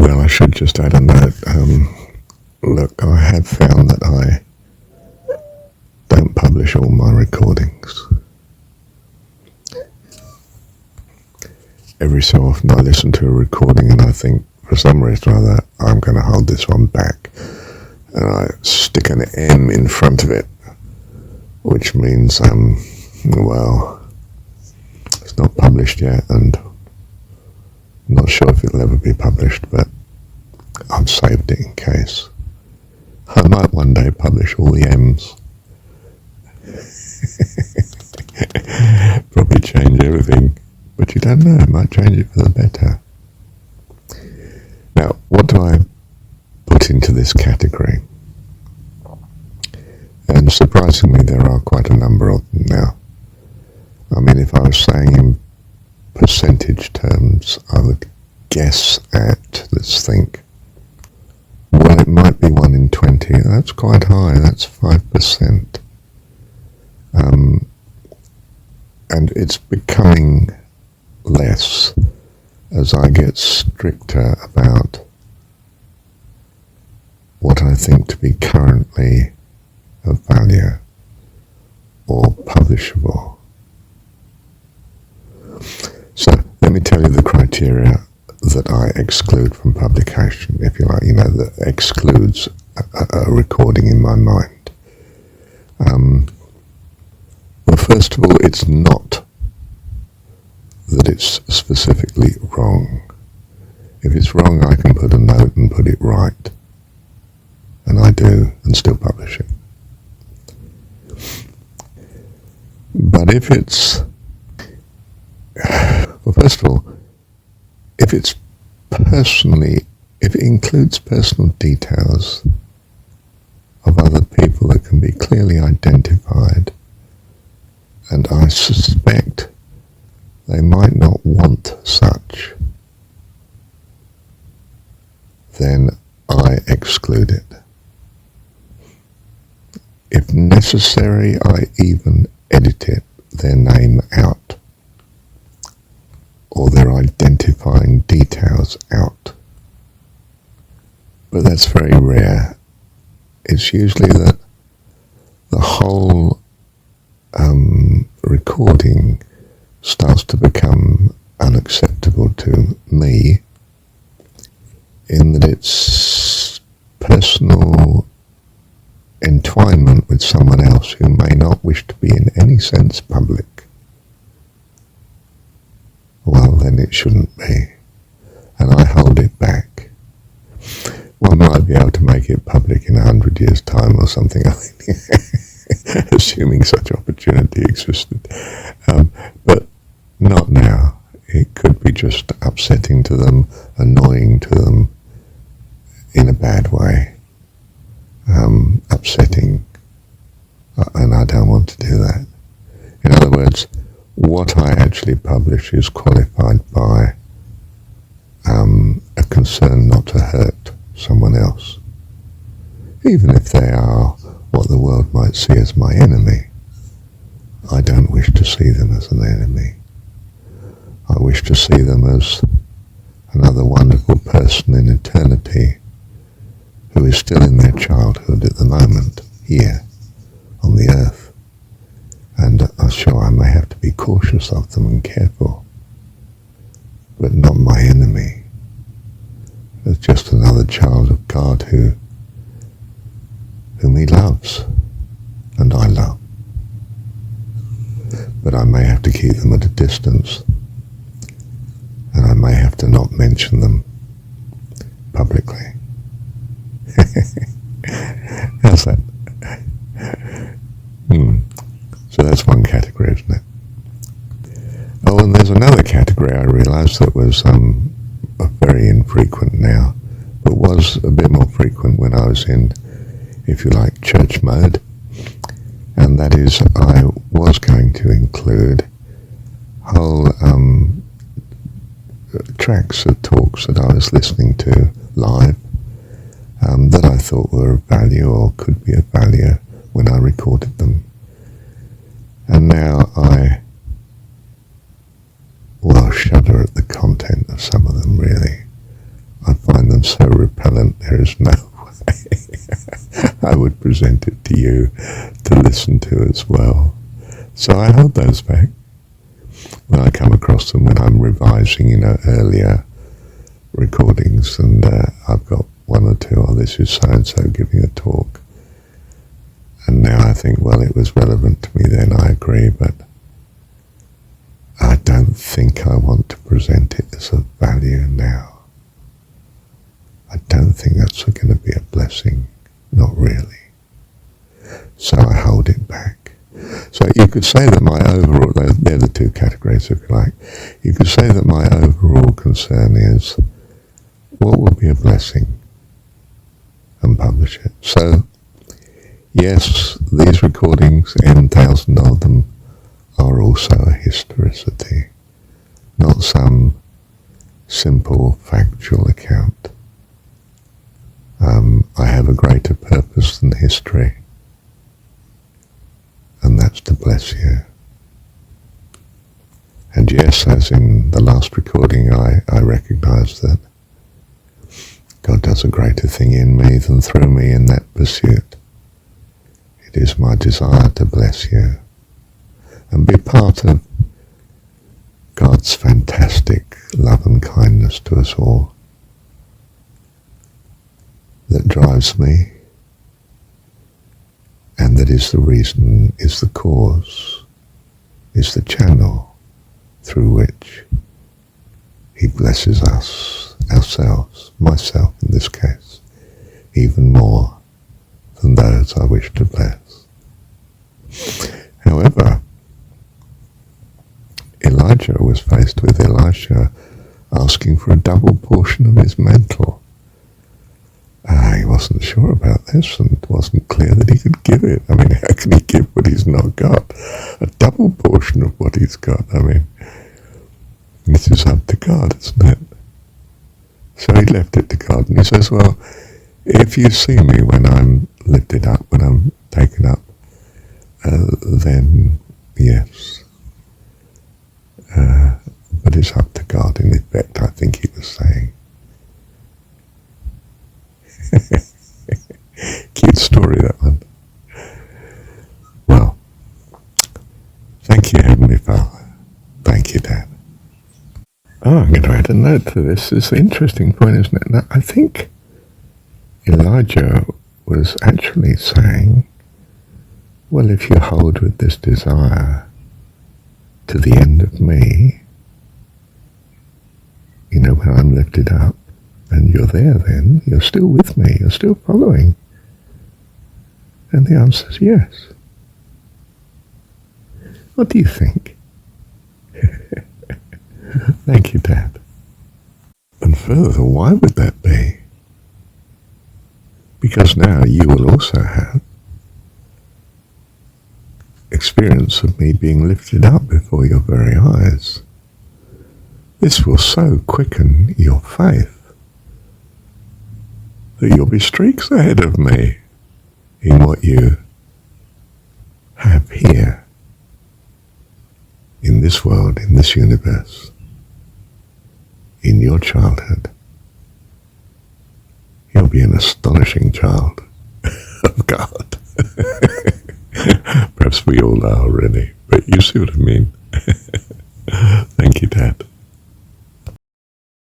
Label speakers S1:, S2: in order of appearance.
S1: Well, I should just add a note. Look, I have found that I don't publish all my recordings. Every so often I listen to a recording and I think, for some reason or other, I'm going to hold this one back. And I stick an M in front of it, which means, well, it's not published yet, and I'm not sure if it'll ever be published, but I've saved it in case. I might one day publish all the M's. Probably change everything, but you don't know, it might change it for the better. Now, what do I put into this category? And surprisingly, there are quite a number of them now. I mean, if I was saying in percentage terms, I would guess at, let's think, well, it might be 1 in 20. That's quite high, that's 5%. And it's becoming less as I get stricter about what I think to be currently of value or publishable. So let me tell you the criteria that I exclude from publication, if you like, that excludes a recording in my mind. Well, first of all, it's not that it's specifically wrong. If it's wrong, I can put a note and put it right. And I do, and still publish it. But if it's, well, first of all, if it includes personal details of other people that can be clearly identified, and I suspect they might not want such, then I exclude it. If necessary, I even edit it, their name out, or their identifying details out. But that's very rare. It's usually that the whole recording starts to become unacceptable to me, in that it's personal entwinement with someone else who may not wish to be in any sense public. Well, then it shouldn't be, and I hold it back. One might be able to make it public in 100 years' time or something, I think, assuming such opportunity existed, but not now. It could be just upsetting to them, annoying to them in a bad way, upsetting, and I don't want to do that. In other words, what I actually publish is qualified by a concern not to hurt someone else, even if they are what the world might see as my enemy. I don't wish to see them as an enemy. I wish to see them as another wonderful person in eternity who is still in their childhood at the moment, here on the earth. And I'm sure I may have to be cautious of them and careful, but not my enemy. It's just another child of God whom he loves, and I love. But I may have to keep them at a distance, and I may have to not mention them publicly. How's that? So that's one category, isn't it? Oh, and there's another category I realised that was very infrequent now, but was a bit more frequent when I was in, if you like, church mode, and that is I was going to include whole tracks of talks that I was listening to live that I thought were of value or could be of value when I recorded them. And now I, well, shudder at the content of some of them, really. I find them sounds so repellent, there is no way I would present it to you to listen to as well. So I hold those back when I come across them, when I'm revising, earlier recordings, and I've got one or two, this is so-and-so giving a talk. And now I think, well, it was relevant to me then, I agree, but I don't think I want to present it as a value now. I don't think that's going to be a blessing, not really. So I hold it back. So you could say that my overall, they're the two categories if you like, you could say that my overall concern is, what will be a blessing? And publish it. So, yes, these recordings, N,000 of them, are also a historicity, not some simple factual account. I have a greater purpose than history, and that's to bless you. And yes, as in the last recording, I recognize that God does a greater thing in me than through me in that pursuit. It is my desire to bless you and be part of God's fantastic love and kindness to us all that drives me, and that is the reason, is the cause, is the channel through which He blesses us, ourselves, myself in this case, even more than those I wish to bless. However, Elijah was faced with Elisha asking for a double portion of his mantle. He wasn't sure about this, and it wasn't clear that he could give it. I mean, how can he give what he's not got? A double portion of what he's got. I mean, this is up to God, isn't it? So he left it to God, and he says, well, if you see me when I'm lifted up, when I'm taken up, then yes. But it's up to God, in effect, I think he was saying. Cute story, that one. Well, thank you, Heavenly Father. Thank you, Dad. I'm going to add a note to this. It's an interesting point, isn't it? Now, I think Elijah was actually saying, well, if you hold with this desire to the end of me, when I'm lifted up, and you're there then, you're still with me, you're still following. And the answer is yes. What do you think? Thank you, Dad. And further, why would that be? Because now you will also have experience of me being lifted up before your very eyes. This will so quicken your faith that you'll be streaks ahead of me in what you have here, in this world, in this universe, in your childhood. You'll be an astonishing child of God. Perhaps we all are already, but you see what I mean. Thank you, Dad.